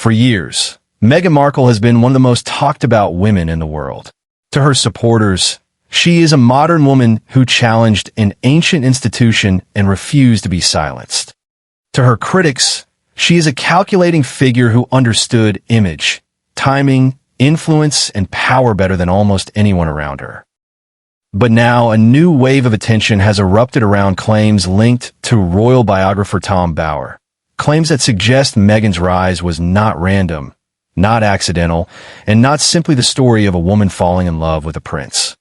For years, Meghan Markle has been one of the most talked about women in the world. To her supporters, she is a modern woman who challenged an ancient institution and refused to be silenced. To her critics, she is a calculating figure who understood image, timing, influence, and power better than almost anyone around her. But now a new wave of attention has erupted around claims linked to royal biographer Tom Bower. Claims that suggest Meghan's rise was not random, not accidental, and not simply the story of a woman falling in love with a prince.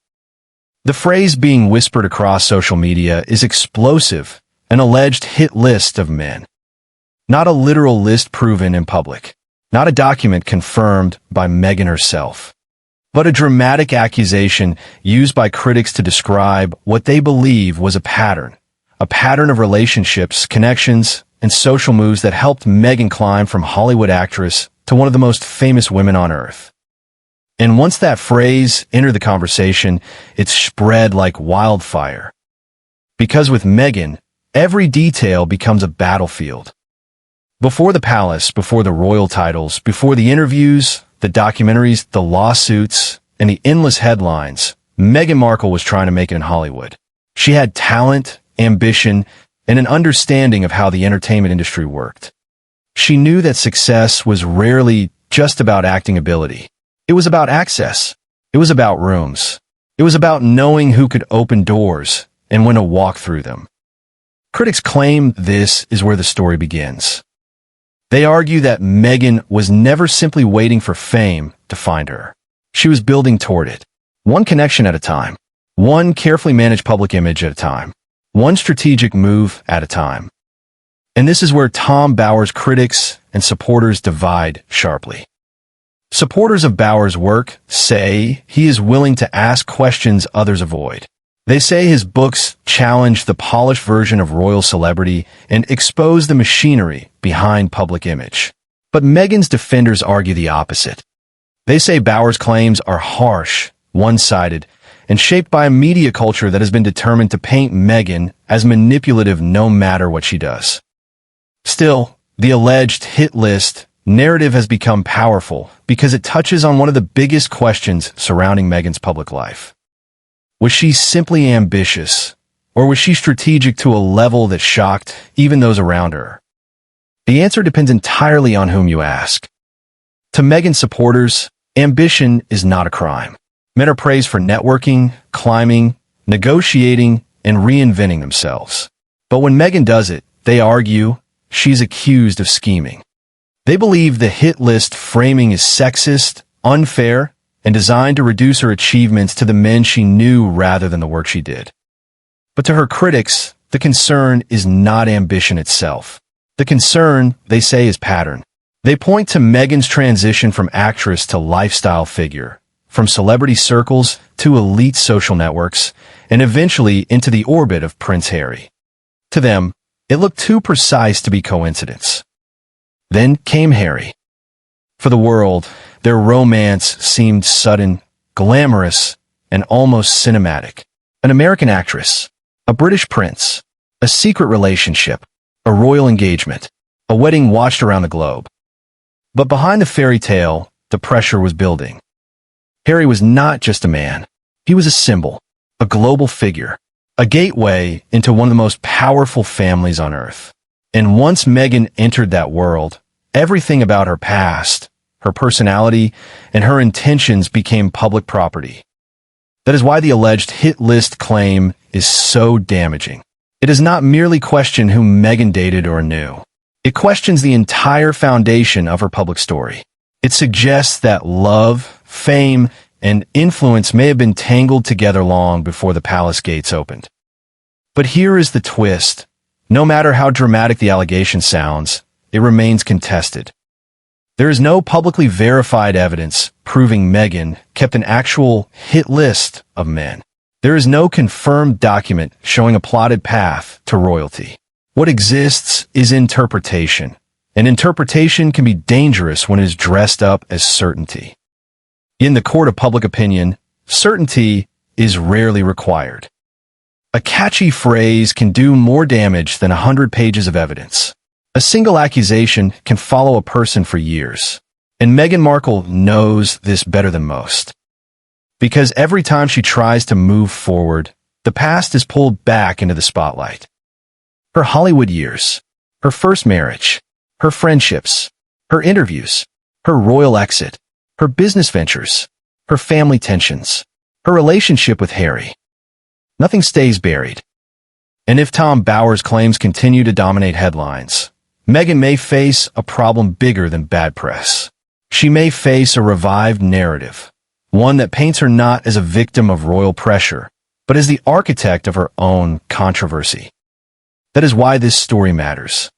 The phrase being whispered across social media is explosive, an alleged hit list of men. Not a literal list proven in public, not a document confirmed by Meghan herself, but a dramatic accusation used by critics to describe what they believe was a pattern of relationships, connections, and social moves that helped Meghan climb from Hollywood actress to one of the most famous women on earth. And once that phrase entered the conversation, it spread like wildfire. Because with Meghan, every detail becomes a battlefield. Before the palace, before the royal titles, before the interviews, the documentaries, the lawsuits, and the endless headlines, Meghan Markle was trying to make it in Hollywood. She had talent, ambition, and an understanding of how the entertainment industry worked. She knew that success was rarely just about acting ability. It was about access. It was about rooms. It was about knowing who could open doors and when to walk through them. Critics claim this is where the story begins. They argue that Meghan was never simply waiting for fame to find her. She was building toward it, one connection at a time, one carefully managed public image at a time, one strategic move at a time. And this is where Tom Bower's critics and supporters divide sharply. Supporters of Bower's work say he is willing to ask questions others avoid. They say his books challenge the polished version of royal celebrity and expose the machinery behind public image. But Meghan's defenders argue the opposite. They say Bower's claims are harsh, one-sided, and shaped by a media culture that has been determined to paint Meghan as manipulative no matter what she does. Still, the alleged hit list narrative has become powerful because it touches on one of the biggest questions surrounding Meghan's public life. Was she simply ambitious, or was she strategic to a level that shocked even those around her? The answer depends entirely on whom you ask. To Meghan's supporters, ambition is not a crime. Men are praised for networking, climbing, negotiating, and reinventing themselves. But when Meghan does it, they argue she's accused of scheming. They believe the hit list framing is sexist, unfair, and designed to reduce her achievements to the men she knew rather than the work she did. But to her critics, the concern is not ambition itself. The concern, they say, is pattern. They point to Meghan's transition from actress to lifestyle figure, from celebrity circles to elite social networks, and eventually into the orbit of Prince Harry. To them, it looked too precise to be coincidence. Then came Harry. For the world, their romance seemed sudden, glamorous, and almost cinematic. An American actress, a British prince, a secret relationship, a royal engagement, a wedding watched around the globe. But behind the fairy tale, the pressure was building. Harry was not just a man. He was a symbol, a global figure, a gateway into one of the most powerful families on earth. And once Meghan entered that world, everything about her past, her personality, and her intentions became public property. That is why the alleged hit list claim is so damaging. It does not merely question who Meghan dated or knew. It questions the entire foundation of her public story. It suggests that love, fame, and influence may have been tangled together long before the palace gates opened. But here is the twist. No matter how dramatic the allegation sounds, it remains contested. There is no publicly verified evidence proving Meghan kept an actual hit list of men. There is no confirmed document showing a plotted path to royalty. What exists is interpretation, and interpretation can be dangerous when it is dressed up as certainty. In the court of public opinion, certainty is rarely required. A catchy phrase can do more damage than 100 pages of evidence. A single accusation can follow a person for years, and Meghan Markle knows this better than most. Because every time she tries to move forward, the past is pulled back into the spotlight. Her Hollywood years, her first marriage, her friendships, her interviews, her royal exit, her business ventures, her family tensions, her relationship with Harry. Nothing stays buried. And if Tom Bower's claims continue to dominate headlines, Meghan may face a problem bigger than bad press. She may face a revived narrative, one that paints her not as a victim of royal pressure, but as the architect of her own controversy. That is why this story matters.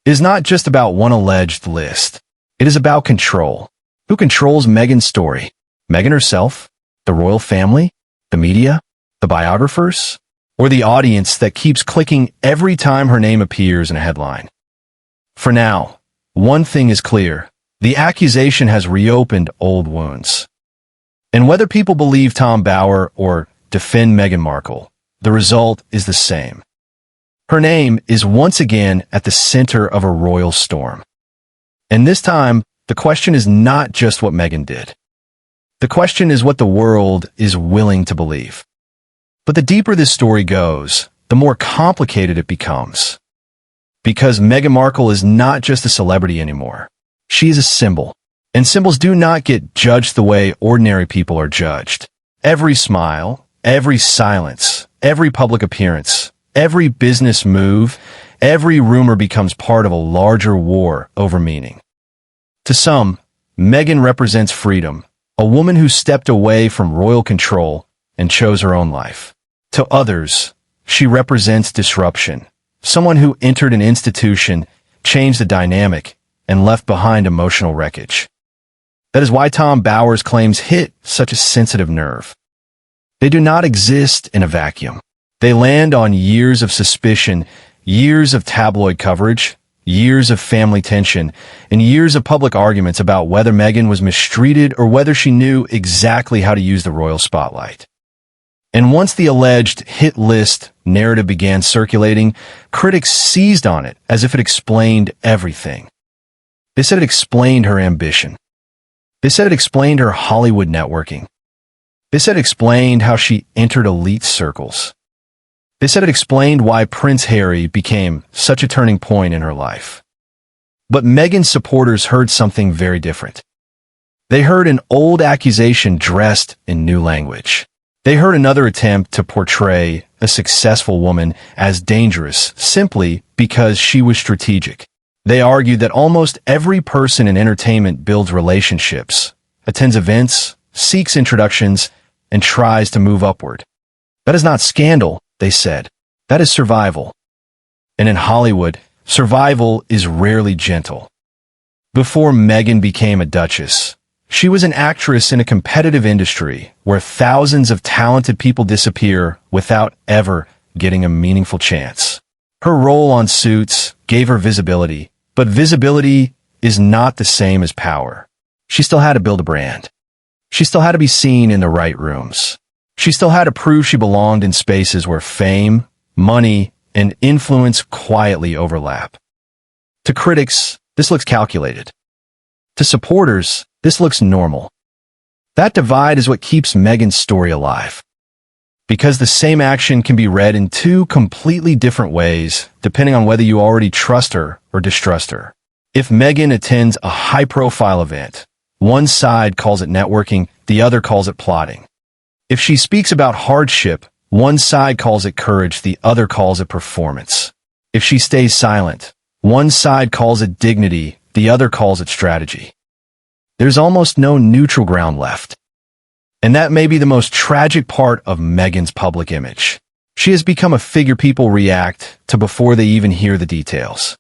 It is not just about one alleged list. It is about control. Who controls Meghan's story? Meghan herself? The royal family? The media? The biographers? Or the audience that keeps clicking every time her name appears in a headline? For now, one thing is clear. The accusation has reopened old wounds. And whether people believe Tom Bower or defend Meghan Markle, the result is the same. Her name is once again at the center of a royal storm. And this time, the question is not just what Meghan did. The question is what the world is willing to believe. But the deeper this story goes, the more complicated it becomes. Because Meghan Markle is not just a celebrity anymore. She is a symbol. And symbols do not get judged the way ordinary people are judged. Every smile, every silence, every public appearance, every business move, every rumor becomes part of a larger war over meaning. To some, Meghan represents freedom, a woman who stepped away from royal control and chose her own life. To others, she represents disruption, someone who entered an institution, changed the dynamic, and left behind emotional wreckage. That is why Tom Bower's claims hit such a sensitive nerve. They do not exist in a vacuum. They land on years of suspicion, years of tabloid coverage, years of family tension, and years of public arguments about whether Meghan was mistreated or whether she knew exactly how to use the royal spotlight. And once the alleged hit list narrative began circulating, critics seized on it as if it explained everything. They said it explained her ambition. They said it explained her Hollywood networking. They said it explained how she entered elite circles. They said it explained why Prince Harry became such a turning point in her life. But Meghan's supporters heard something very different. They heard an old accusation dressed in new language. They heard another attempt to portray a successful woman as dangerous simply because she was strategic. They argued that almost every person in entertainment builds relationships, attends events, seeks introductions, and tries to move upward. That is not scandal, they said. That is survival. And in Hollywood, survival is rarely gentle. Before Meghan became a duchess, she was an actress in a competitive industry where thousands of talented people disappear without ever getting a meaningful chance. Her role on Suits gave her visibility, but visibility is not the same as power. She still had to build a brand. She still had to be seen in the right rooms. She still had to prove she belonged in spaces where fame, money, and influence quietly overlap. To critics, this looks calculated. To supporters, this looks normal. That divide is what keeps Meghan's story alive. Because the same action can be read in two completely different ways, depending on whether you already trust her or distrust her. If Meghan attends a high-profile event, one side calls it networking, the other calls it plotting. If she speaks about hardship, one side calls it courage, the other calls it performance. If she stays silent, one side calls it dignity, the other calls it strategy. There's almost no neutral ground left. And that may be the most tragic part of Meghan's public image. She has become a figure people react to before they even hear the details.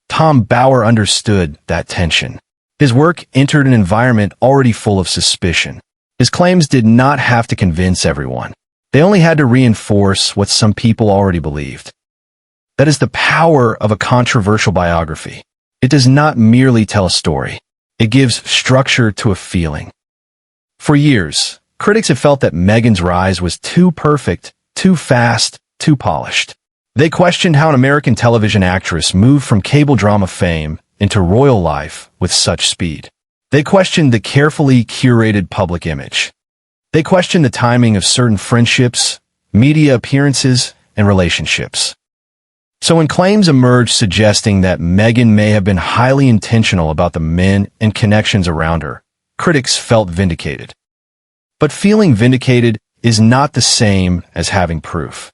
Tom Bower understood that tension. His work entered an environment already full of suspicion. His claims did not have to convince everyone. They only had to reinforce what some people already believed. That is the power of a controversial biography. It does not merely tell a story. It gives structure to a feeling. For years, critics have felt that Meghan's rise was too perfect, too fast, too polished. They questioned how an American television actress moved from cable drama fame into royal life with such speed. They questioned the carefully curated public image. They questioned the timing of certain friendships, media appearances, and relationships. So when claims emerged suggesting that Meghan may have been highly intentional about the men and connections around her, critics felt vindicated. But feeling vindicated is not the same as having proof.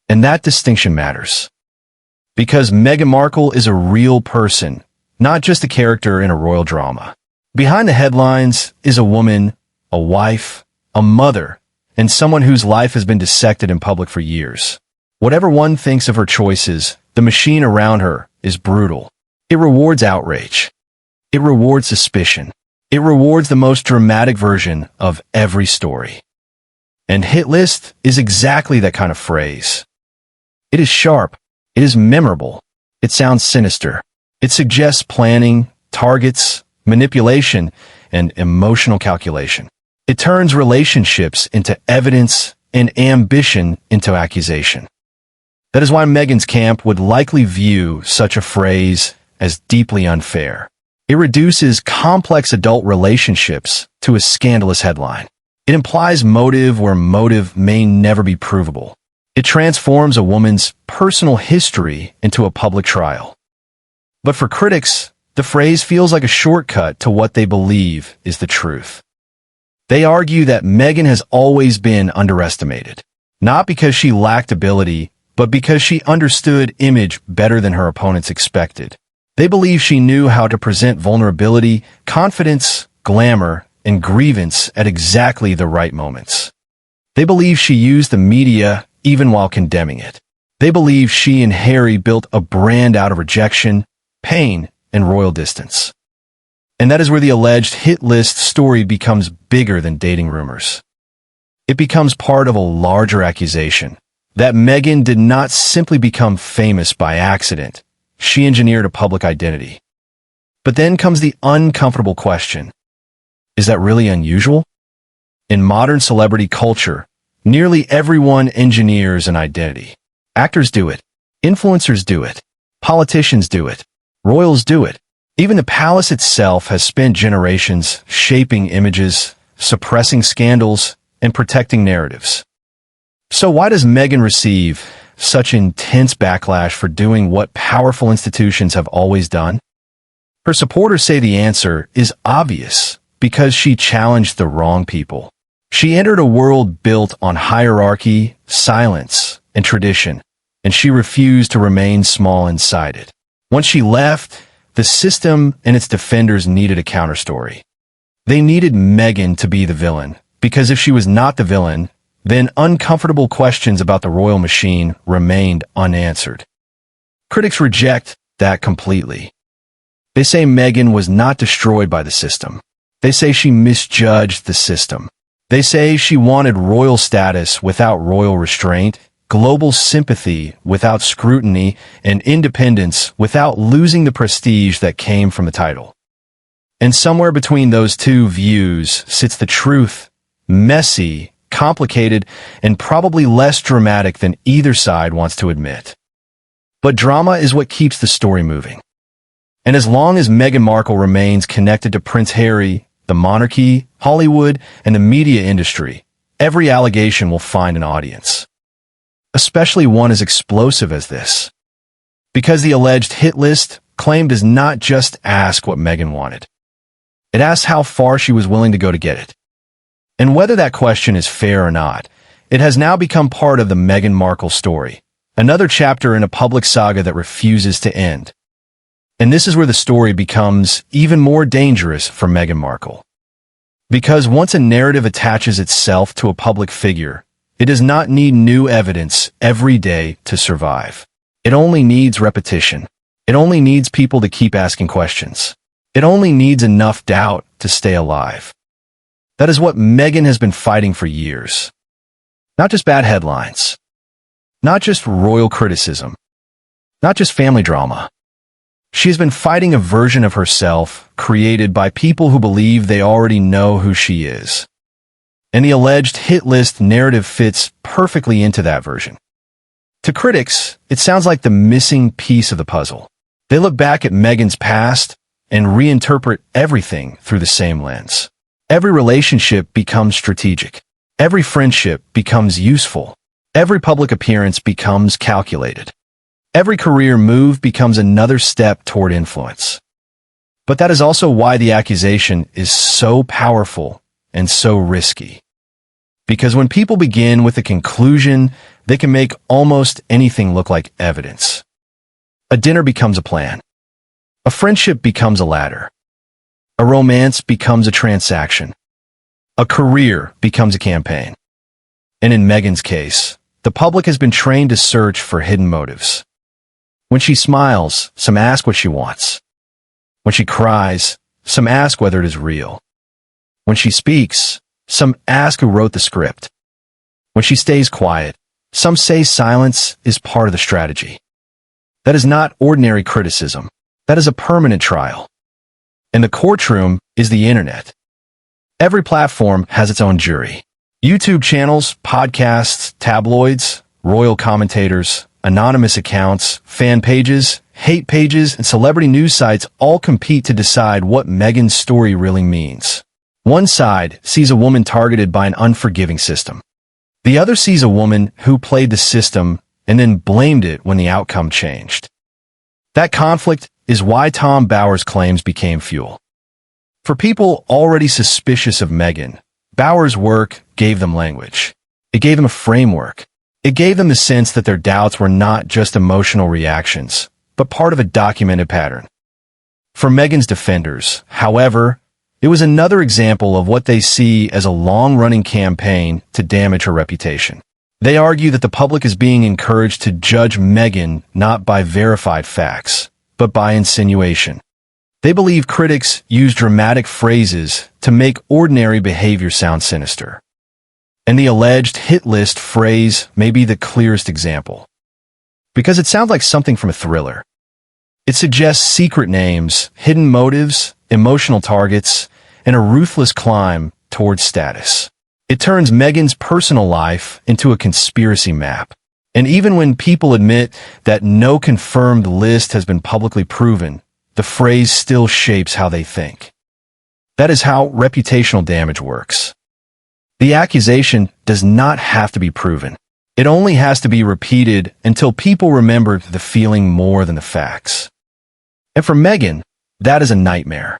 And that distinction matters. Because Meghan Markle is a real person, not just a character in a royal drama. Behind the headlines is a woman, a wife, a mother, and someone whose life has been dissected in public for years. Whatever one thinks of her choices, the machine around her is brutal. It rewards outrage. It rewards suspicion. It rewards the most dramatic version of every story. And hit list is exactly that kind of phrase. It is sharp. It is memorable. It sounds sinister. It suggests planning, targets, manipulation, and emotional calculation. It turns relationships into evidence and ambition into accusation. That is why Meghan's camp would likely view such a phrase as deeply unfair. It reduces complex adult relationships to a scandalous headline. It implies motive where motive may never be provable. It transforms a woman's personal history into a public trial. But for critics, the phrase feels like a shortcut to what they believe is the truth. They argue that Meghan has always been underestimated, not because she lacked ability, but because she understood image better than her opponents expected. They believe she knew how to present vulnerability, confidence, glamour, and grievance at exactly the right moments. They believe she used the media even while condemning it. They believe she and Harry built a brand out of rejection, pain, and royal distance. And that is where the alleged hit list story becomes bigger than dating rumors. It becomes part of a larger accusation that Meghan did not simply become famous by accident. She engineered a public identity. But then comes the uncomfortable question. Is that really unusual? In modern celebrity culture, nearly everyone engineers an identity. Actors do it. Influencers do it. Politicians do it. Royals do it. Even the palace itself has spent generations shaping images, suppressing scandals, and protecting narratives. So why does Meghan receive such intense backlash for doing what powerful institutions have always done? Her supporters say the answer is obvious, because she challenged the wrong people. She entered a world built on hierarchy, silence, and tradition, and she refused to remain small inside it. Once she left, the system and its defenders needed a counterstory. They needed Meghan to be the villain, because if she was not the villain, then uncomfortable questions about the royal machine remained unanswered. Critics reject that completely. They say Meghan was not destroyed by the system. They say she misjudged the system. They say she wanted royal status without royal restraint, global sympathy without scrutiny, and independence without losing the prestige that came from the title. And somewhere between those two views sits the truth, messy, complicated, and probably less dramatic than either side wants to admit. But drama is what keeps the story moving. And as long as Meghan Markle remains connected to Prince Harry, the monarchy, Hollywood, and the media industry, every allegation will find an audience. Especially one as explosive as this. Because the alleged hit list claim does not just ask what Meghan wanted. It asks how far she was willing to go to get it. And whether that question is fair or not, it has now become part of the Meghan Markle story, another chapter in a public saga that refuses to end. And this is where the story becomes even more dangerous for Meghan Markle. Because once a narrative attaches itself to a public figure, it does not need new evidence every day to survive. It only needs repetition. It only needs people to keep asking questions. It only needs enough doubt to stay alive. That is what Meghan has been fighting for years. Not just bad headlines. Not just royal criticism. Not just family drama. She has been fighting a version of herself created by people who believe they already know who she is. And the alleged hit list narrative fits perfectly into that version. To critics, it sounds like the missing piece of the puzzle. They look back at Meghan's past and reinterpret everything through the same lens. Every relationship becomes strategic. Every friendship becomes useful. Every public appearance becomes calculated. Every career move becomes another step toward influence. But that is also why the accusation is so powerful and so risky. Because when people begin with a conclusion, they can make almost anything look like evidence. A dinner becomes a plan. A friendship becomes a ladder. A romance becomes a transaction. A career becomes a campaign. And in Meghan's case, the public has been trained to search for hidden motives. When she smiles, some ask what she wants. When she cries, some ask whether it is real. When she speaks, some ask who wrote the script. When she stays quiet, some say silence is part of the strategy. That is not ordinary criticism. That is a permanent trial. And the courtroom is the internet. Every platform has its own jury. YouTube channels, podcasts, tabloids, royal commentators, anonymous accounts, fan pages, hate pages, and celebrity news sites all compete to decide what Meghan's story really means. One side sees a woman targeted by an unforgiving system. The other sees a woman who played the system and then blamed it when the outcome changed. That conflict is why Tom Bower's claims became fuel. For people already suspicious of Meghan, Bower's work gave them language. It gave them a framework. It gave them the sense that their doubts were not just emotional reactions, but part of a documented pattern. For Meghan's defenders, however, it was another example of what they see as a long-running campaign to damage her reputation. They argue that the public is being encouraged to judge Meghan not by verified facts, but by insinuation. They believe critics use dramatic phrases to make ordinary behavior sound sinister. And the alleged hit list phrase may be the clearest example. Because it sounds like something from a thriller. It suggests secret names, hidden motives, emotional targets, and a ruthless climb towards status. It turns Meghan's personal life into a conspiracy map. And even when people admit that no confirmed list has been publicly proven, the phrase still shapes how they think. That is how reputational damage works. The accusation does not have to be proven. It only has to be repeated until people remember the feeling more than the facts. And for Meghan, that is a nightmare.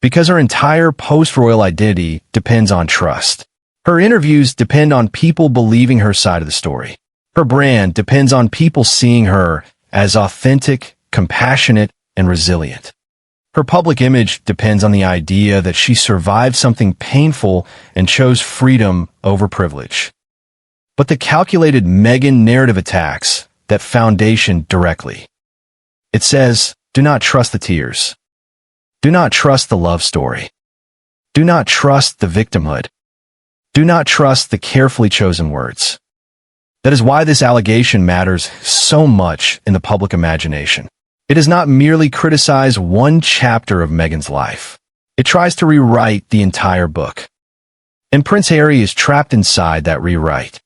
Because her entire post-royal identity depends on trust. Her interviews depend on people believing her side of the story. Her brand depends on people seeing her as authentic, compassionate, and resilient. Her public image depends on the idea that she survived something painful and chose freedom over privilege. But the calculated Meghan narrative attacks that foundation directly. It says, do not trust the tears. Do not trust the love story. Do not trust the victimhood. Do not trust the carefully chosen words. That is why this allegation matters so much in the public imagination. It does not merely criticize one chapter of Meghan's life. It tries to rewrite the entire book. And Prince Harry is trapped inside that rewrite.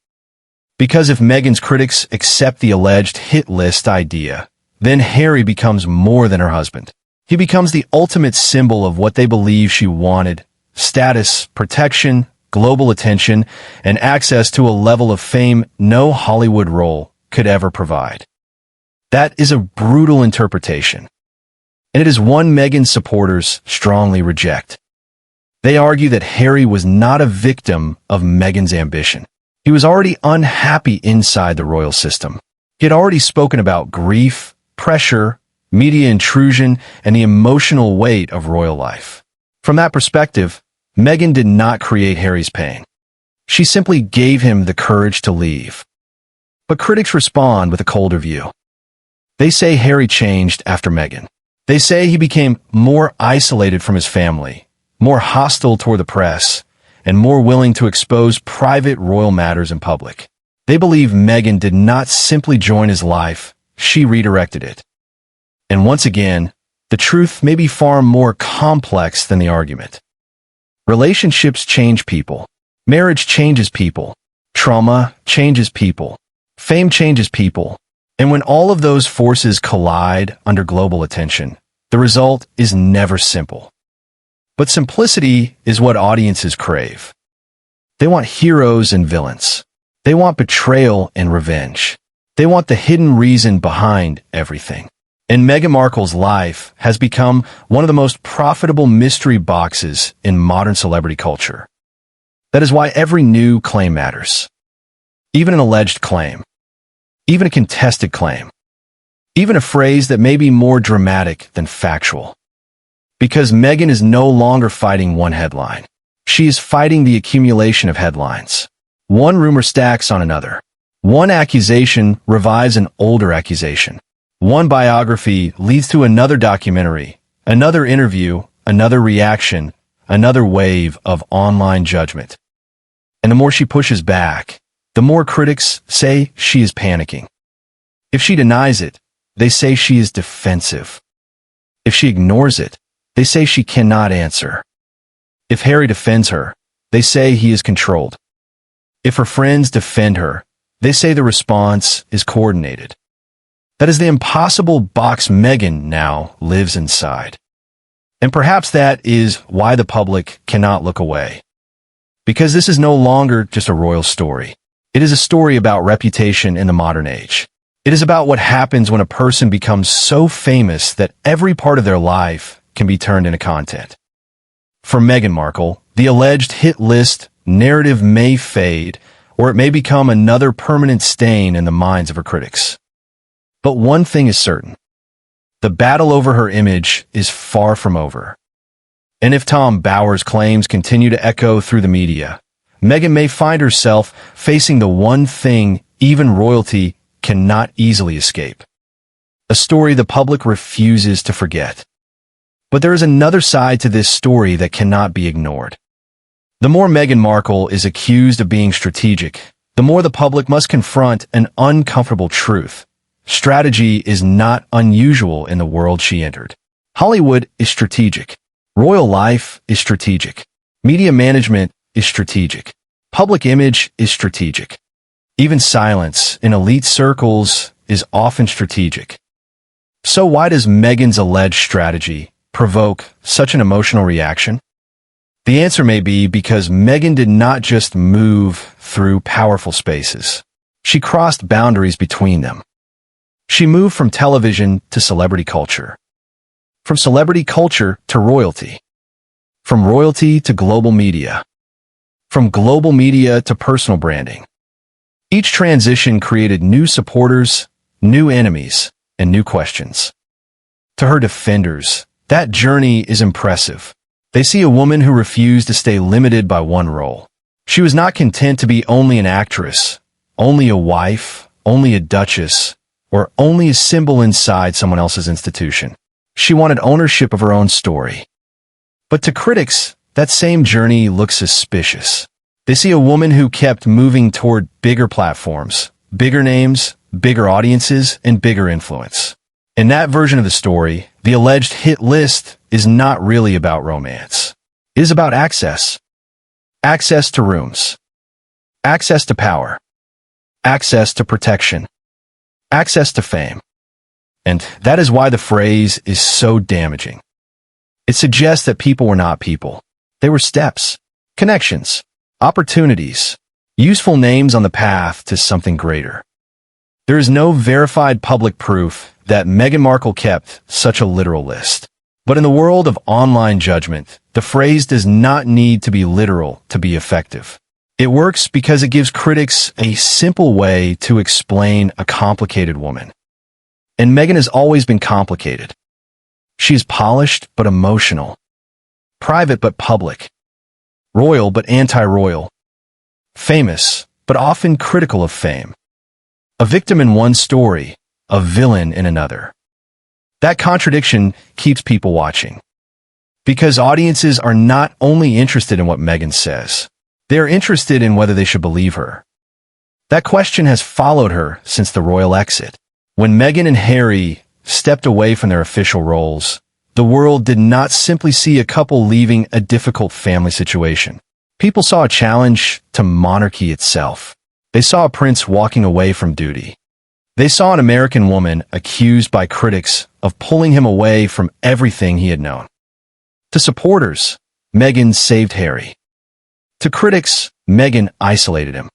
Because if Meghan's critics accept the alleged hit list idea, then Harry becomes more than her husband. He becomes the ultimate symbol of what they believe she wanted: status, protection, global attention, and access to a level of fame no Hollywood role could ever provide. That is a brutal interpretation, and it is one Meghan's supporters strongly reject. They argue that Harry was not a victim of Meghan's ambition. He was already unhappy inside the royal system. He had already spoken about grief, pressure, media intrusion, and the emotional weight of royal life. From that perspective, Meghan did not create Harry's pain. She simply gave him the courage to leave. But critics respond with a colder view. They say Harry changed after Meghan. They say he became more isolated from his family, more hostile toward the press, and more willing to expose private royal matters in public. They believe Meghan did not simply join his life, she redirected it. And once again, the truth may be far more complex than the argument. Relationships change people. Marriage changes people. Trauma changes people. Fame changes people, and when all of those forces collide under global attention, the result is never simple. But simplicity is what audiences crave. They want heroes and villains. They want betrayal and revenge. They want the hidden reason behind everything. And Meghan Markle's life has become one of the most profitable mystery boxes in modern celebrity culture. That is why every new claim matters. Even an alleged claim. Even a contested claim. Even a phrase that may be more dramatic than factual. Because Meghan is no longer fighting one headline. She is fighting the accumulation of headlines. One rumor stacks on another. One accusation revives an older accusation. One biography leads to another documentary, another interview, another reaction, another wave of online judgment. And the more she pushes back, the more critics say she is panicking. If she denies it, they say she is defensive. If she ignores it, they say she cannot answer. If Harry defends her, they say he is controlled. If her friends defend her, they say the response is coordinated. That is the impossible box Meghan now lives inside. And perhaps that is why the public cannot look away. Because this is no longer just a royal story. It is a story about reputation in the modern age. It is about what happens when a person becomes so famous that every part of their life can be turned into content. For Meghan Markle, the alleged hit list narrative may fade, or it may become another permanent stain in the minds of her critics. But one thing is certain. The battle over her image is far from over. And if Tom Bower's claims continue to echo through the media, Meghan may find herself facing the one thing even royalty cannot easily escape. A story the public refuses to forget. But there is another side to this story that cannot be ignored. The more Meghan Markle is accused of being strategic, the more the public must confront an uncomfortable truth. Strategy is not unusual in the world she entered. Hollywood is strategic. Royal life is strategic. Media management is strategic. Public image is strategic. Even silence in elite circles is often strategic. So why does Meghan's alleged strategy provoke such an emotional reaction? The answer may be because Meghan did not just move through powerful spaces. She crossed boundaries between them. She moved from television to celebrity culture. From celebrity culture to royalty. From royalty to global media. From global media to personal branding. Each transition created new supporters, new enemies, and new questions. To her defenders, that journey is impressive. They see a woman who refused to stay limited by one role. She was not content to be only an actress, only a wife, only a duchess, or only a symbol inside someone else's institution. She wanted ownership of her own story. But to critics, that same journey looks suspicious. They see a woman who kept moving toward bigger platforms, bigger names, bigger audiences, and bigger influence. In that version of the story, the alleged hit list is not really about romance. It is about access. Access to rooms. Access to power. Access to protection. Access to fame. And that is why the phrase is so damaging. It suggests that people were not people. They were steps, connections, opportunities, useful names on the path to something greater. There is no verified public proof that Meghan Markle kept such a literal list. But in the world of online judgment, the phrase does not need to be literal to be effective. It works because it gives critics a simple way to explain a complicated woman. And Meghan has always been complicated. She is polished but emotional, private but public, royal but anti-royal, famous but often critical of fame, a victim in one story, a villain in another. That contradiction keeps people watching. Because audiences are not only interested in what Meghan says, they are interested in whether they should believe her. That question has followed her since the royal exit. When Meghan and Harry stepped away from their official roles, the world did not simply see a couple leaving a difficult family situation. People saw a challenge to monarchy itself. They saw a prince walking away from duty. They saw an American woman accused by critics of pulling him away from everything he had known. To supporters, Meghan saved Harry. To critics, Meghan isolated him.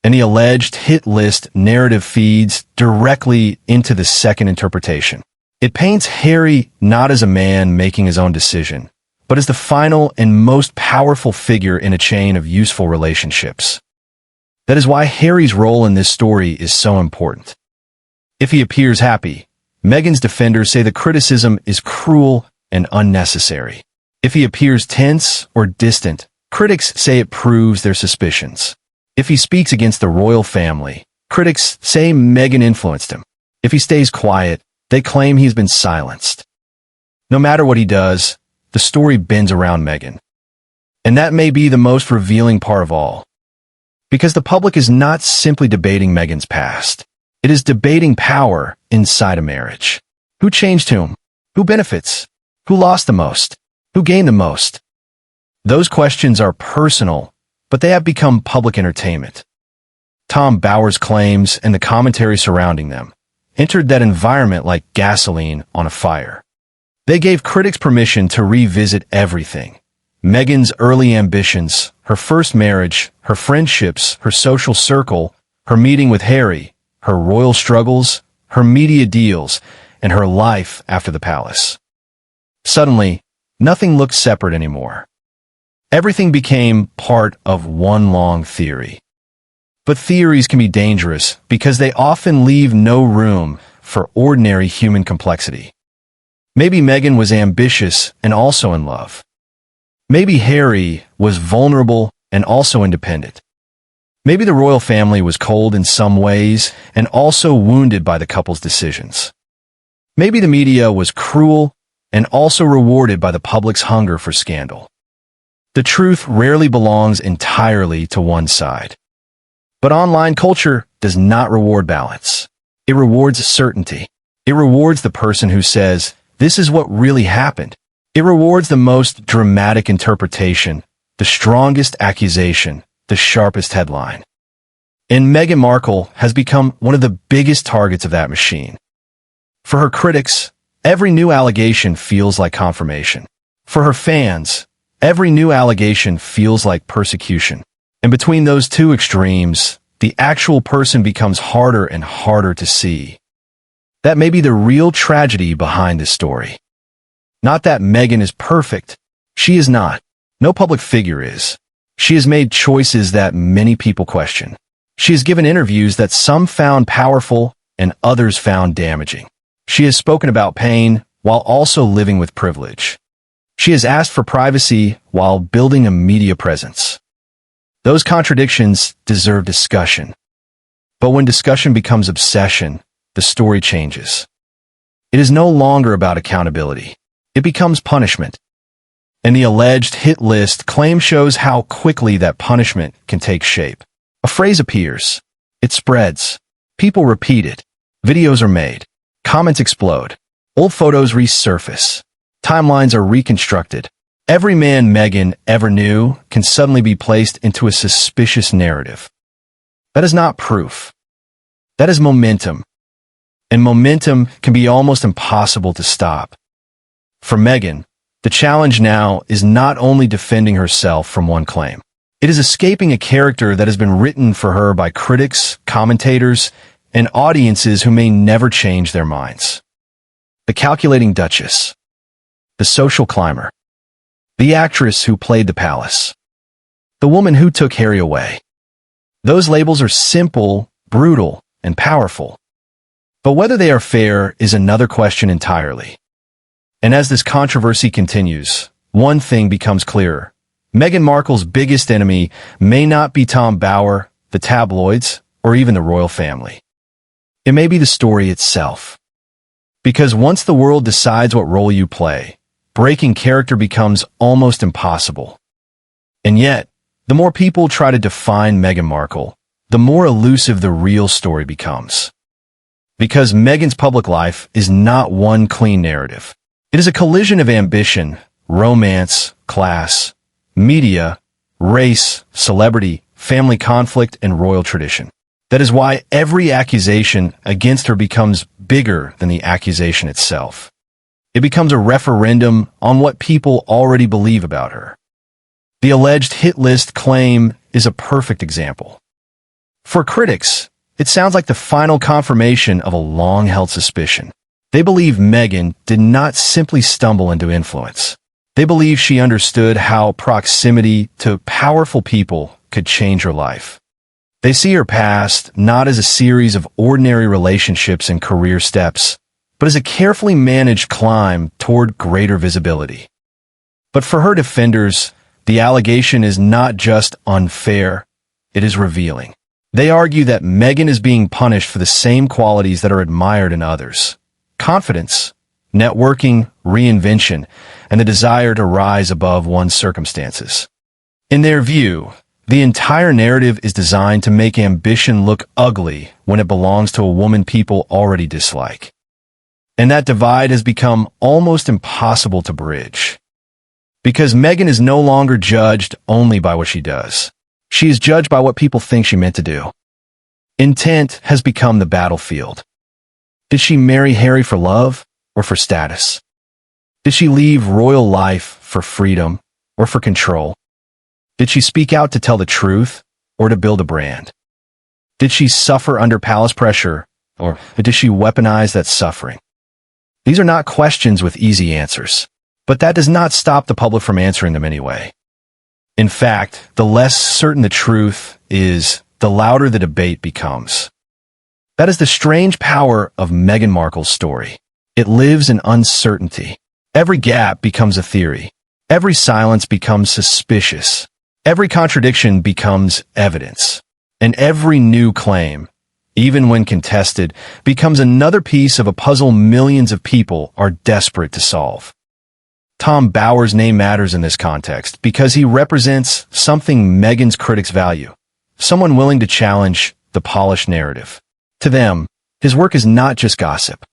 And the alleged hit list narrative feeds directly into the second interpretation. It paints Harry not as a man making his own decision, but as the final and most powerful figure in a chain of useful relationships. That is why Harry's role in this story is so important. If he appears happy, Meghan's defenders say the criticism is cruel and unnecessary. If he appears tense or distant, critics say it proves their suspicions. If he speaks against the royal family, critics say Meghan influenced him. If he stays quiet, they claim he's been silenced. No matter what he does, the story bends around Meghan. And that may be the most revealing part of all. Because the public is not simply debating Meghan's past. It is debating power inside a marriage. Who changed whom? Who benefits? Who lost the most? Who gained the most? Those questions are personal, but they have become public entertainment. Tom Bower's claims and the commentary surrounding them entered that environment like gasoline on a fire. They gave critics permission to revisit everything. Meghan's early ambitions, her first marriage, her friendships, her social circle, her meeting with Harry, her royal struggles, her media deals, and her life after the palace. Suddenly, nothing looked separate anymore. Everything became part of one long theory. But theories can be dangerous because they often leave no room for ordinary human complexity. Maybe Meghan was ambitious and also in love. Maybe Harry was vulnerable and also independent. Maybe the royal family was cold in some ways and also wounded by the couple's decisions. Maybe the media was cruel and also rewarded by the public's hunger for scandal. The truth rarely belongs entirely to one side. But online culture does not reward balance. It rewards certainty. It rewards the person who says, "This is what really happened." It rewards the most dramatic interpretation, the strongest accusation, the sharpest headline. And Meghan Markle has become one of the biggest targets of that machine. For her critics, every new allegation feels like confirmation. For her fans, every new allegation feels like persecution. And between those two extremes, the actual person becomes harder and harder to see. That may be the real tragedy behind this story. Not that Meghan is perfect. She is not. No public figure is. She has made choices that many people question. She has given interviews that some found powerful and others found damaging. She has spoken about pain while also living with privilege. She has asked for privacy while building a media presence. Those contradictions deserve discussion. But when discussion becomes obsession, the story changes. It is no longer about accountability. It becomes punishment. And the alleged hit list claim shows how quickly that punishment can take shape. A phrase appears. It spreads. People repeat it. Videos are made. Comments explode. Old photos resurface. Timelines are reconstructed. Every man Meghan ever knew can suddenly be placed into a suspicious narrative. That is not proof. That is momentum. And momentum can be almost impossible to stop. For Meghan, the challenge now is not only defending herself from one claim. It is escaping a character that has been written for her by critics, commentators, and audiences who may never change their minds. The calculating duchess. The social climber. The actress who played the palace. The woman who took Harry away. Those labels are simple, brutal, and powerful. But whether they are fair is another question entirely. And as this controversy continues, one thing becomes clearer. Meghan Markle's biggest enemy may not be Tom Bower, the tabloids, or even the royal family. It may be the story itself. Because once the world decides what role you play, breaking character becomes almost impossible. And yet, the more people try to define Meghan Markle, the more elusive the real story becomes. Because Meghan's public life is not one clean narrative. It is a collision of ambition, romance, class, media, race, celebrity, family conflict, and royal tradition. That is why every accusation against her becomes bigger than the accusation itself. It becomes a referendum on what people already believe about her. The alleged hit list claim is a perfect example. For critics, it sounds like the final confirmation of a long-held suspicion. They believe Meghan did not simply stumble into influence. They believe she understood how proximity to powerful people could change her life. They see her past not as a series of ordinary relationships and career steps, but as a carefully managed climb toward greater visibility. But for her defenders, the allegation is not just unfair, it is revealing. They argue that Meghan is being punished for the same qualities that are admired in others: confidence, networking, reinvention, and the desire to rise above one's circumstances. In their view, the entire narrative is designed to make ambition look ugly when it belongs to a woman people already dislike. And that divide has become almost impossible to bridge. Because Meghan is no longer judged only by what she does. She is judged by what people think she meant to do. Intent has become the battlefield. Did she marry Harry for love or for status? Did she leave royal life for freedom or for control? Did she speak out to tell the truth or to build a brand? Did she suffer under palace pressure or did she weaponize that suffering? These are not questions with easy answers, but that does not stop the public from answering them anyway. In fact, the less certain the truth is, the louder the debate becomes. That is the strange power of Meghan Markle's story. It lives in uncertainty. Every gap becomes a theory. Every silence becomes suspicious. Every contradiction becomes evidence. And every new claim, even when contested, becomes another piece of a puzzle millions of people are desperate to solve. Tom Bower's name matters in this context because he represents something Meghan's critics value, someone willing to challenge the polished narrative. To them, his work is not just gossip.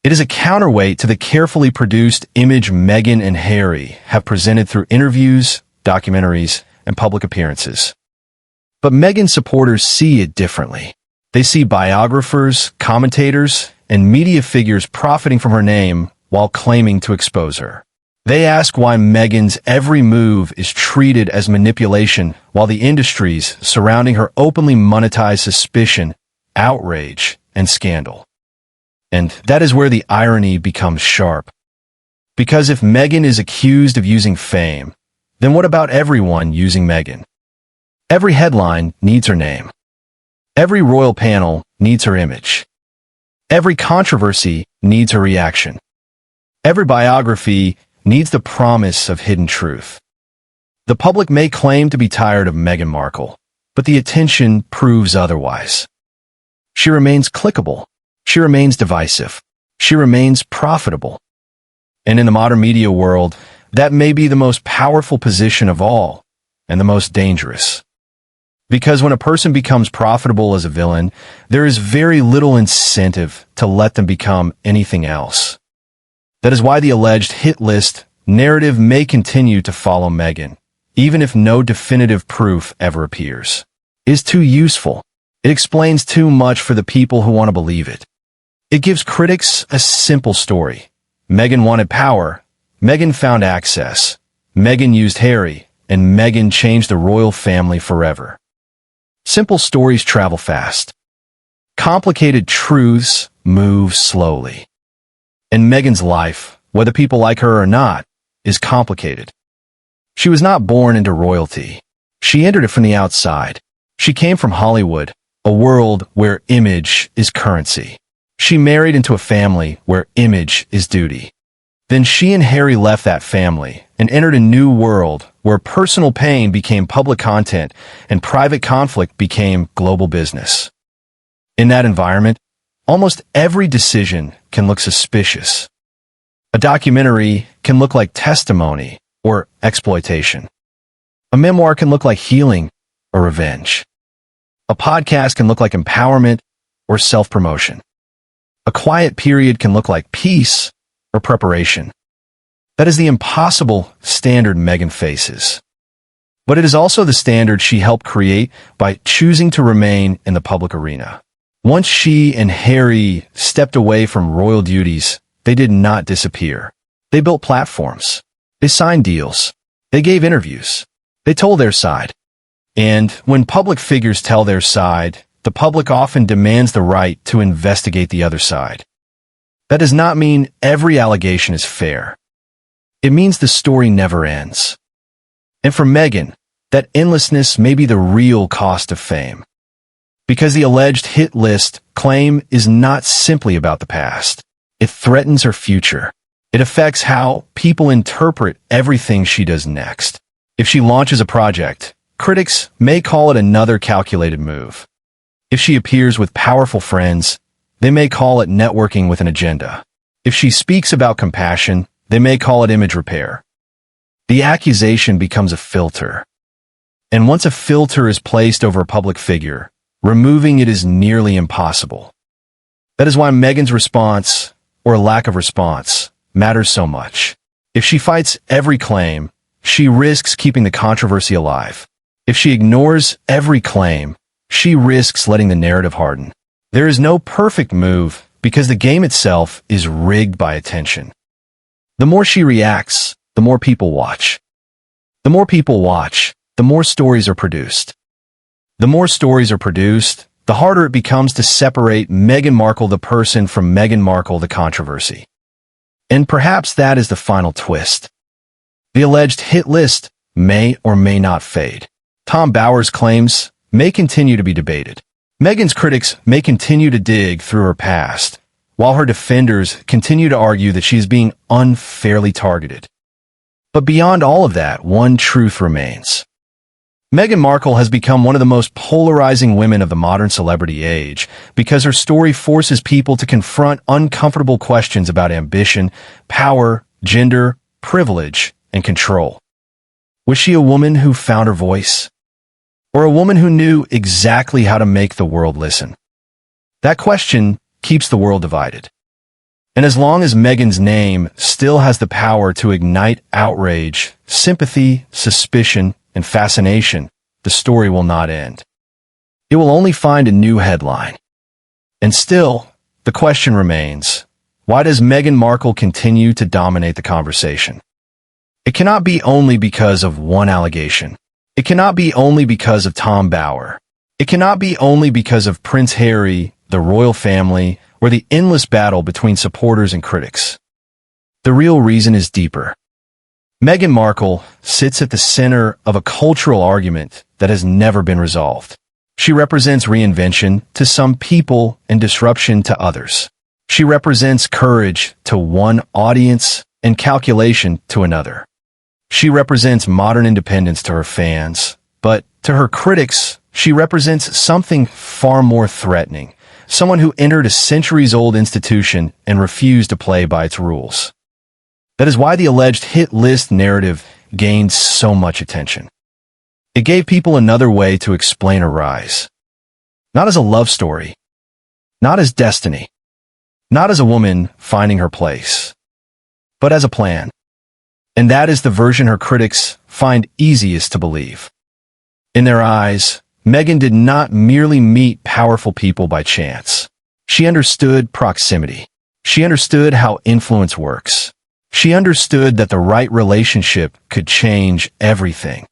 It is a counterweight to the carefully produced image Meghan and Harry have presented through interviews, documentaries, and public appearances. But Meghan's supporters see it differently. They see biographers, commentators, and media figures profiting from her name while claiming to expose her. They ask why Meghan's every move is treated as manipulation while the industries surrounding her openly monetize suspicion, outrage, and scandal. And that is where the irony becomes sharp. Because if Meghan is accused of using fame, then what about everyone using Meghan? Every headline needs her name. Every royal panel needs her image. Every controversy needs her reaction. Every biography needs the promise of hidden truth. The public may claim to be tired of Meghan Markle, but the attention proves otherwise. She remains clickable. She remains divisive. She remains profitable. And in the modern media world, that may be the most powerful position of all, and the most dangerous. Because when a person becomes profitable as a villain, there is very little incentive to let them become anything else. That is why the alleged hit list narrative may continue to follow Meghan, even if no definitive proof ever appears. It is too useful. It explains too much for the people who want to believe it. It gives critics a simple story. Meghan wanted power. Meghan found access. Meghan used Harry, and Meghan changed the royal family forever. Simple stories travel fast. Complicated truths move slowly. And Meghan's life, whether people like her or not, is complicated. She was not born into royalty. She entered it from the outside. She came from Hollywood, a world where image is currency. She married into a family where image is duty. Then she and Harry left that family and entered a new world where personal pain became public content and private conflict became global business. In that environment, almost every decision can look suspicious. A documentary can look like testimony or exploitation. A memoir can look like healing or revenge. A podcast can look like empowerment or self-promotion. A quiet period can look like peace or preparation. That is the impossible standard Meghan faces. But it is also the standard she helped create by choosing to remain in the public arena. Once she and Harry stepped away from royal duties, they did not disappear. They built platforms. They signed deals. They gave interviews. They told their side. And when public figures tell their side, the public often demands the right to investigate the other side. That does not mean every allegation is fair. It means the story never ends. And for Meghan, that endlessness may be the real cost of fame. Because the alleged hit list claim is not simply about the past. It threatens her future. It affects how people interpret everything she does next. If she launches a project, critics may call it another calculated move. If she appears with powerful friends, they may call it networking with an agenda. If she speaks about compassion, they may call it image repair. The accusation becomes a filter. And once a filter is placed over a public figure, removing it is nearly impossible. That is why Meghan's response, or lack of response, matters so much. If she fights every claim, she risks keeping the controversy alive. If she ignores every claim, she risks letting the narrative harden. There is no perfect move because the game itself is rigged by attention. The more she reacts, the more people watch. The more people watch, the more stories are produced. The more stories are produced, the harder it becomes to separate Meghan Markle the person from Meghan Markle the controversy. And perhaps that is the final twist. The alleged hit list may or may not fade. Tom Bower's claims may continue to be debated. Meghan's critics may continue to dig through her past, while her defenders continue to argue that she is being unfairly targeted. But beyond all of that, one truth remains. Meghan Markle has become one of the most polarizing women of the modern celebrity age because her story forces people to confront uncomfortable questions about ambition, power, gender, privilege, and control. Was she a woman who found her voice? Or a woman who knew exactly how to make the world listen? That question keeps the world divided. And as long as Meghan's name still has the power to ignite outrage, sympathy, suspicion, and fascination, the story will not end. It will only find a new headline. And still, the question remains, why does Meghan Markle continue to dominate the conversation? It cannot be only because of one allegation. It cannot be only because of Tom Bower. It cannot be only because of Prince Harry, the royal family, or the endless battle between supporters and critics. The real reason is deeper. Meghan Markle sits at the center of a cultural argument that has never been resolved. She represents reinvention to some people and disruption to others. She represents courage to one audience and calculation to another. She represents modern independence to her fans, but to her critics, she represents something far more threatening, someone who entered a centuries-old institution and refused to play by its rules. That is why the alleged hit list narrative gained so much attention. It gave people another way to explain her rise. Not as a love story, not as destiny, not as a woman finding her place, but as a plan. And that is the version her critics find easiest to believe. In their eyes, Meghan did not merely meet powerful people by chance. She understood proximity. She understood how influence works. She understood that the right relationship could change everything.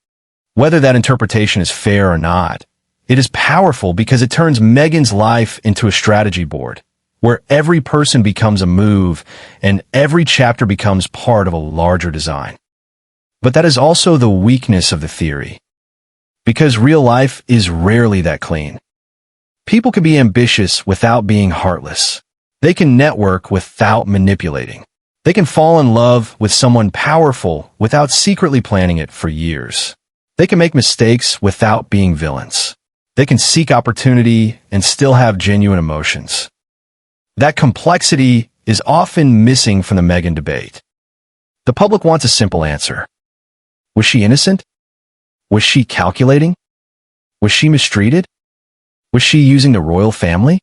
Whether that interpretation is fair or not, it is powerful because it turns Meghan's life into a strategy board, where every person becomes a move and every chapter becomes part of a larger design. But that is also the weakness of the theory, because real life is rarely that clean. People can be ambitious without being heartless. They can network without manipulating. They can fall in love with someone powerful without secretly planning it for years. They can make mistakes without being villains. They can seek opportunity and still have genuine emotions. That complexity is often missing from the Meghan debate. The public wants a simple answer. Was she innocent? Was she calculating? Was she mistreated? Was she using the royal family?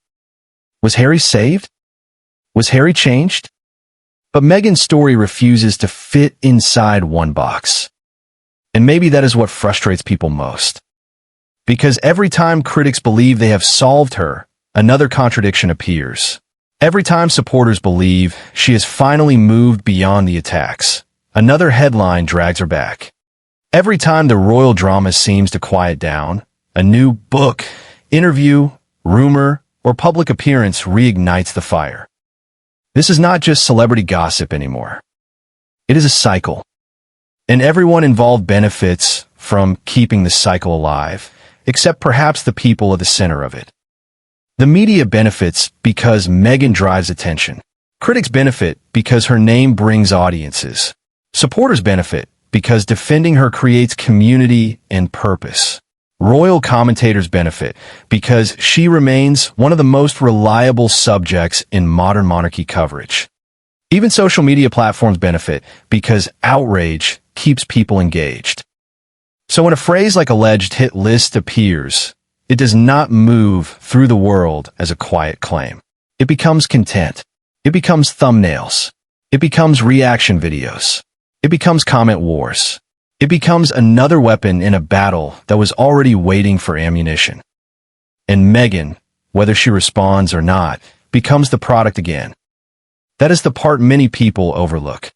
Was Harry saved? Was Harry changed? But Meghan's story refuses to fit inside one box. And And maybe that is what frustrates people most. Because every time critics believe they have solved her, another contradiction appears. Every time supporters believe she has finally moved beyond the attacks, another headline drags her back. Every time the royal drama seems to quiet down, a new book, interview, rumor, or public appearance reignites the fire. This is not just celebrity gossip anymore. It is a cycle. And everyone involved benefits from keeping the cycle alive, except perhaps the people at the center of it. The media benefits because Meghan drives attention. Critics benefit because her name brings audiences. Supporters benefit because defending her creates community and purpose. Royal commentators benefit because she remains one of the most reliable subjects in modern monarchy coverage. Even social media platforms benefit because outrage keeps people engaged. So when a phrase like alleged hit list appears, it does not move through the world as a quiet claim. It becomes content. It becomes thumbnails. It becomes reaction videos. It becomes comment wars. It becomes another weapon in a battle that was already waiting for ammunition. And Meghan, whether she responds or not, becomes the product again. That is the part many people overlook.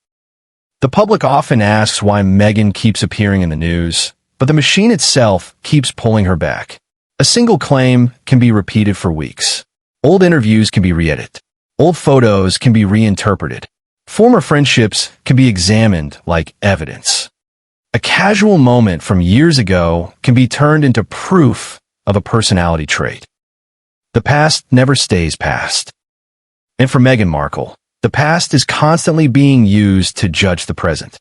The public often asks why Meghan keeps appearing in the news, but the machine itself keeps pulling her back. A single claim can be repeated for weeks. Old interviews can be re-edited. Old photos can be reinterpreted. Former friendships can be examined like evidence. A casual moment from years ago can be turned into proof of a personality trait. The past never stays past. And for Meghan Markle, the past is constantly being used to judge the present.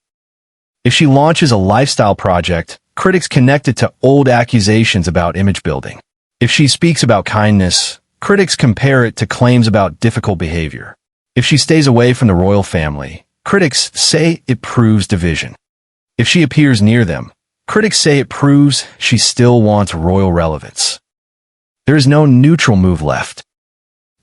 If she launches a lifestyle project, critics connect it to old accusations about image building. If she speaks about kindness, critics compare it to claims about difficult behavior. If she stays away from the royal family, critics say it proves division. If she appears near them, critics say it proves she still wants royal relevance. There is no neutral move left.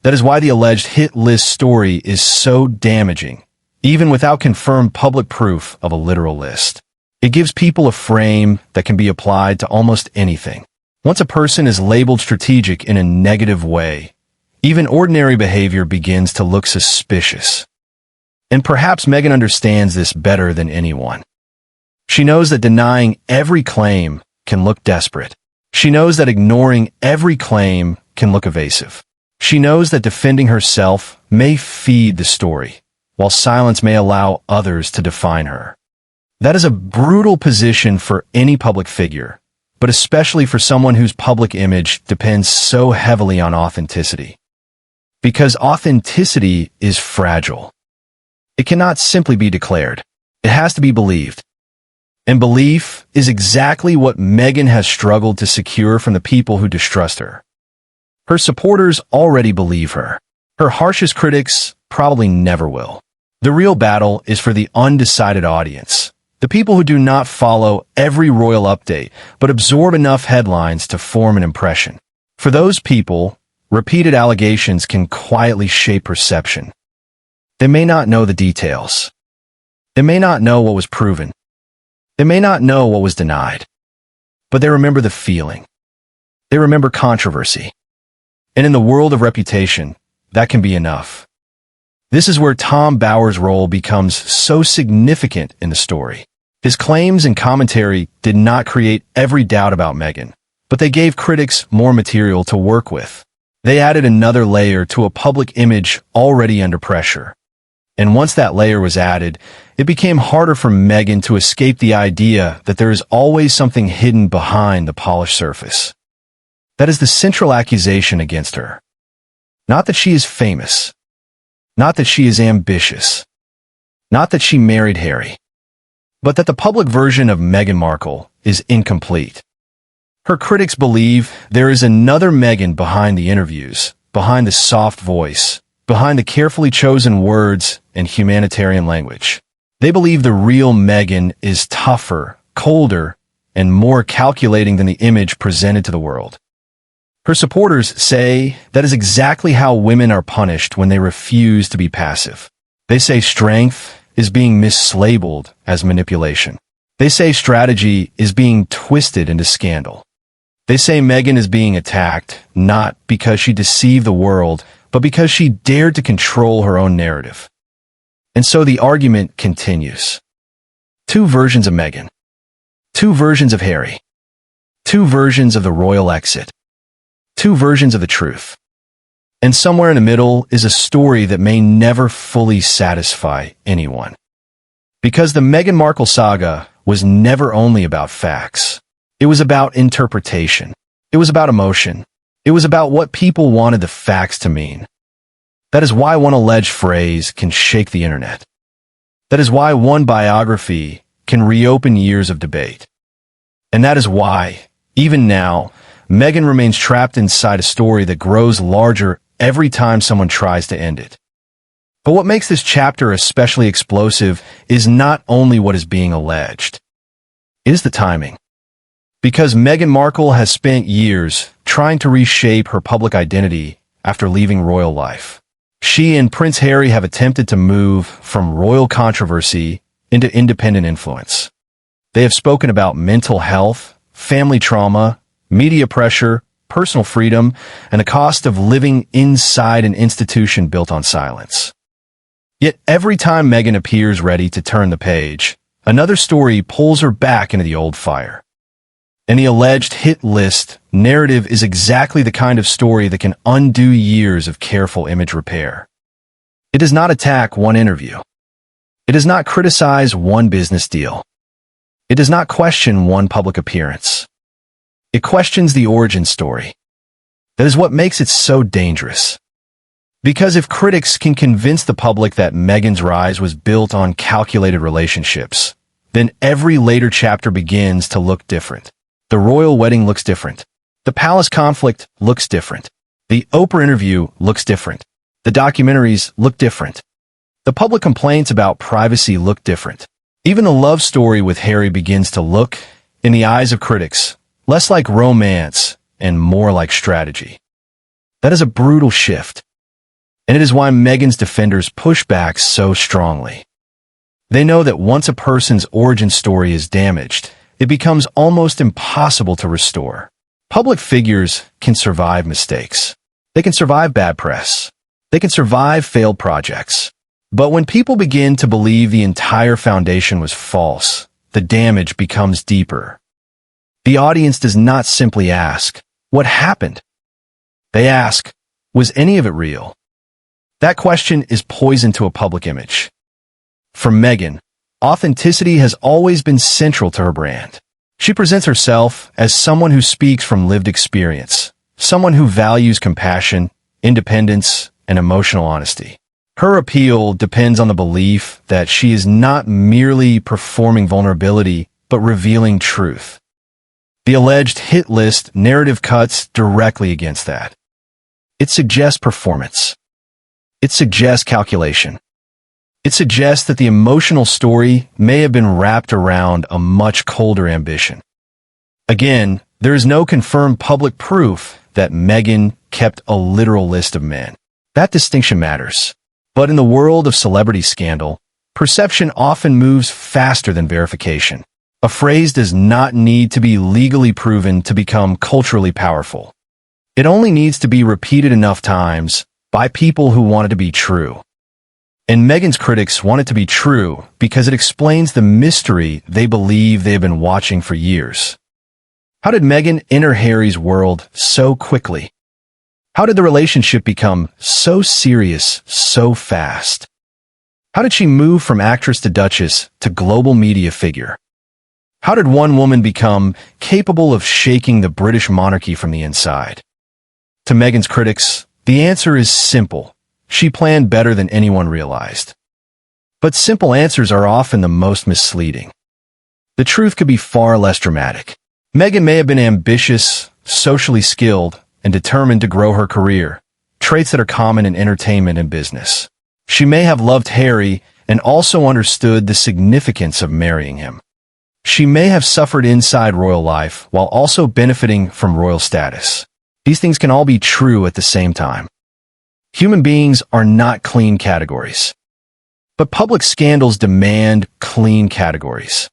That is why the alleged hit list story is so damaging, even without confirmed public proof of a literal list. It gives people a frame that can be applied to almost anything. Once a person is labeled strategic in a negative way, even ordinary behavior begins to look suspicious. And perhaps Meghan understands this better than anyone. She knows that denying every claim can look desperate. She knows that ignoring every claim can look evasive. She knows that defending herself may feed the story, while silence may allow others to define her. That is a brutal position for any public figure, but especially for someone whose public image depends so heavily on authenticity. Because authenticity is fragile. It cannot simply be declared. It has to be believed. And belief is exactly what Meghan has struggled to secure from the people who distrust her. Her supporters already believe her. Her harshest critics probably never will. The real battle is for the undecided audience. The people who do not follow every royal update, but absorb enough headlines to form an impression. For those people, repeated allegations can quietly shape perception. They may not know the details. They may not know what was proven. They may not know what was denied. But they remember the feeling. They remember controversy. And in the world of reputation, that can be enough. This is where Tom Bower's role becomes so significant in the story. His claims and commentary did not create every doubt about Meghan, but they gave critics more material to work with. They added another layer to a public image already under pressure. And once that layer was added, it became harder for Meghan to escape the idea that there is always something hidden behind the polished surface. That is the central accusation against her. Not that she is famous. Not that she is ambitious. Not that she married Harry. But that the public version of Meghan Markle is incomplete. Her critics believe there is another Meghan behind the interviews, behind the soft voice, behind the carefully chosen words and humanitarian language. They believe the real Meghan is tougher, colder, and more calculating than the image presented to the world. Her supporters say that is exactly how women are punished when they refuse to be passive. They say strength is being mislabeled as manipulation. They say strategy is being twisted into scandal. They say Meghan is being attacked, not because she deceived the world, but because she dared to control her own narrative. And so the argument continues. Two versions of Meghan. Two versions of Harry. Two versions of the royal exit. Two versions of the truth. And somewhere in the middle is a story that may never fully satisfy anyone. Because the Meghan Markle saga was never only about facts. It was about interpretation. It was about emotion. It was about what people wanted the facts to mean. That is why one alleged phrase can shake the internet. That is why one biography can reopen years of debate. And that is why, even now, Meghan remains trapped inside a story that grows larger every time someone tries to end it. But what makes this chapter especially explosive is not only what is being alleged. It is the timing. Because Meghan Markle has spent years trying to reshape her public identity after leaving royal life. She and Prince Harry have attempted to move from royal controversy into independent influence. They have spoken about mental health, family trauma, media pressure, personal freedom, and the cost of living inside an institution built on silence. Yet every time Meghan appears ready to turn the page, another story pulls her back into the old fire. And the alleged hit list narrative is exactly the kind of story that can undo years of careful image repair. It does not attack one interview. It does not criticize one business deal. It does not question one public appearance. It questions the origin story. That is what makes it so dangerous. Because if critics can convince the public that Meghan's rise was built on calculated relationships, then every later chapter begins to look different. The royal wedding looks different. The palace conflict looks different. The Oprah interview looks different. The documentaries look different. The public complaints about privacy look different. Even the love story with Harry begins to look, in the eyes of critics, less like romance and more like strategy. That is a brutal shift. And it is why Meghan's defenders push back so strongly. They know that once a person's origin story is damaged, it becomes almost impossible to restore. Public figures can survive mistakes. They can survive bad press. They can survive failed projects. But when people begin to believe the entire foundation was false, the damage becomes deeper. The audience does not simply ask, "What happened?" They ask, "Was any of it real?" That question is poison to a public image. For Meghan, authenticity has always been central to her brand. She presents herself as someone who speaks from lived experience, someone who values compassion, independence, and emotional honesty. Her appeal depends on the belief that she is not merely performing vulnerability, but revealing truth. The alleged hit list narrative cuts directly against that. It suggests performance. It suggests calculation. It suggests that the emotional story may have been wrapped around a much colder ambition. Again, there is no confirmed public proof that Meghan kept a literal list of men. That distinction matters. But in the world of celebrity scandal, perception often moves faster than verification. A phrase does not need to be legally proven to become culturally powerful. It only needs to be repeated enough times by people who want it to be true. And Meghan's critics want it to be true because it explains the mystery they believe they have been watching for years. How did Meghan enter Harry's world so quickly? How did the relationship become so serious so fast? How did she move from actress to duchess to global media figure? How did one woman become capable of shaking the British monarchy from the inside? To Meghan's critics, the answer is simple. She planned better than anyone realized. But simple answers are often the most misleading. The truth could be far less dramatic. Meghan may have been ambitious, socially skilled, and determined to grow her career, traits that are common in entertainment and business. She may have loved Harry and also understood the significance of marrying him. She may have suffered inside royal life while also benefiting from royal status. These things can all be true at the same time. Human beings are not clean categories. But public scandals demand clean categories.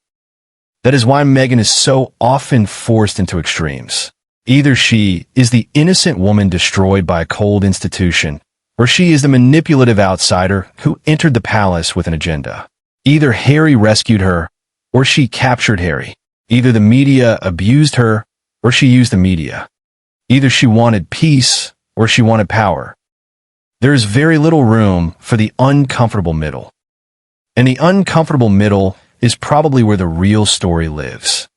That is why Meghan is so often forced into extremes. Either she is the innocent woman destroyed by a cold institution, or she is the manipulative outsider who entered the palace with an agenda. Either Harry rescued her, or she captured Harry. Either the media abused her, or she used the media. Either she wanted peace, or she wanted power. There is very little room for the uncomfortable middle. And the uncomfortable middle is probably where the real story lives.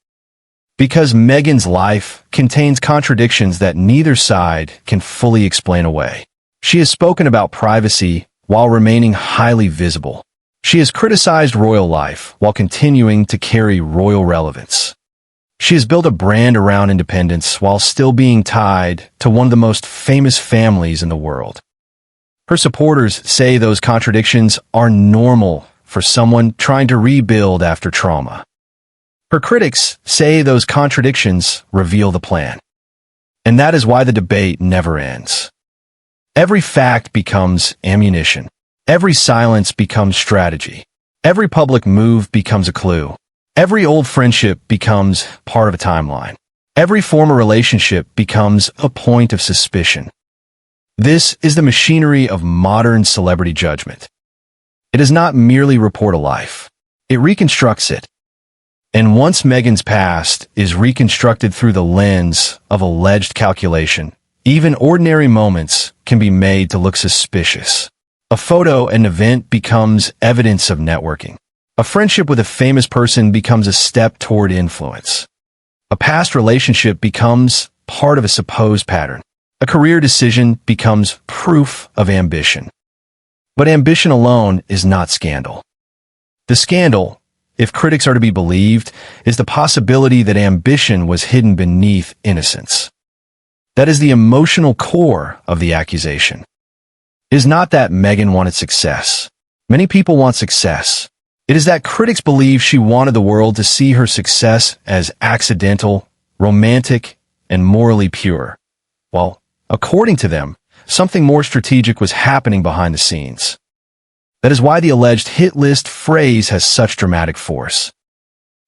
Because Meghan's life contains contradictions that neither side can fully explain away. She has spoken about privacy while remaining highly visible. She has criticized royal life while continuing to carry royal relevance. She has built a brand around independence while still being tied to one of the most famous families in the world. Her supporters say those contradictions are normal for someone trying to rebuild after trauma. Her critics say those contradictions reveal the plan. And that is why the debate never ends. Every fact becomes ammunition. Every silence becomes strategy. Every public move becomes a clue. Every old friendship becomes part of a timeline. Every former relationship becomes a point of suspicion. This is the machinery of modern celebrity judgment. It does not merely report a life. It reconstructs it. And once Meghan's past is reconstructed through the lens of alleged calculation, even ordinary moments can be made to look suspicious. A photo at an event becomes evidence of networking. A friendship with a famous person becomes a step toward influence. A past relationship becomes part of a supposed pattern. A career decision becomes proof of ambition. But ambition alone is not scandal. The scandal, if critics are to be believed, is the possibility that ambition was hidden beneath innocence. That is the emotional core of the accusation. It is not that Meghan wanted success. Many people want success. It is that critics believe she wanted the world to see her success as accidental, romantic, and morally pure. Well, according to them, something more strategic was happening behind the scenes. That is why the alleged hit list phrase has such dramatic force.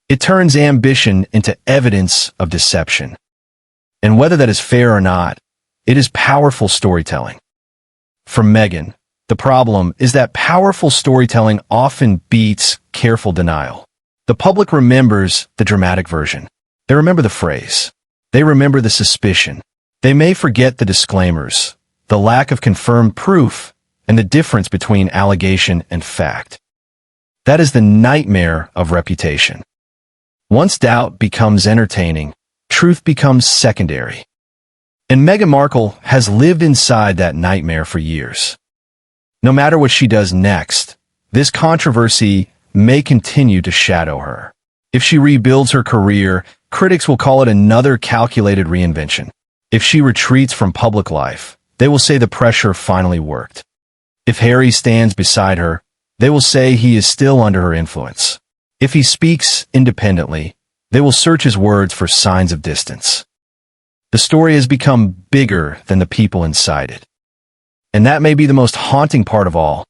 It turns ambition into evidence of deception. And whether that is fair or not, it is powerful storytelling. For Meghan, the problem is that powerful storytelling often beats careful denial. The public remembers the dramatic version. They remember the phrase. They remember the suspicion. They may forget the disclaimers, the lack of confirmed proof, and the difference between allegation and fact. That is the nightmare of reputation. Once doubt becomes entertaining, truth becomes secondary. And Meghan Markle has lived inside that nightmare for years. No matter what she does next, this controversy may continue to shadow her. If she rebuilds her career, critics will call it another calculated reinvention. If she retreats from public life, they will say the pressure finally worked. If Harry stands beside her, they will say he is still under her influence. If he speaks independently, they will search his words for signs of distance. The story has become bigger than the people inside it. And that may be the most haunting part of all.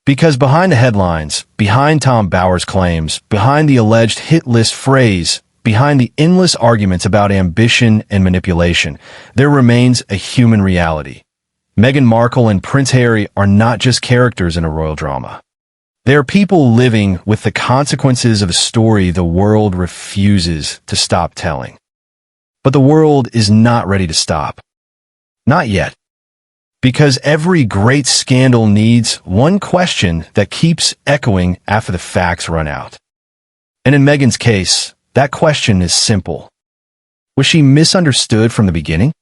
Because behind the headlines, behind Tom Bower's claims, behind the alleged hit list phrase, behind the endless arguments about ambition and manipulation, there remains a human reality. Meghan Markle and Prince Harry are not just characters in a royal drama. They are people living with the consequences of a story the world refuses to stop telling. But the world is not ready to stop. Not yet. Because every great scandal needs one question that keeps echoing after the facts run out. And in Meghan's case, that question is simple. Was she misunderstood from the beginning?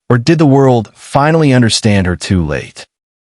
Or did the world finally understand her too late?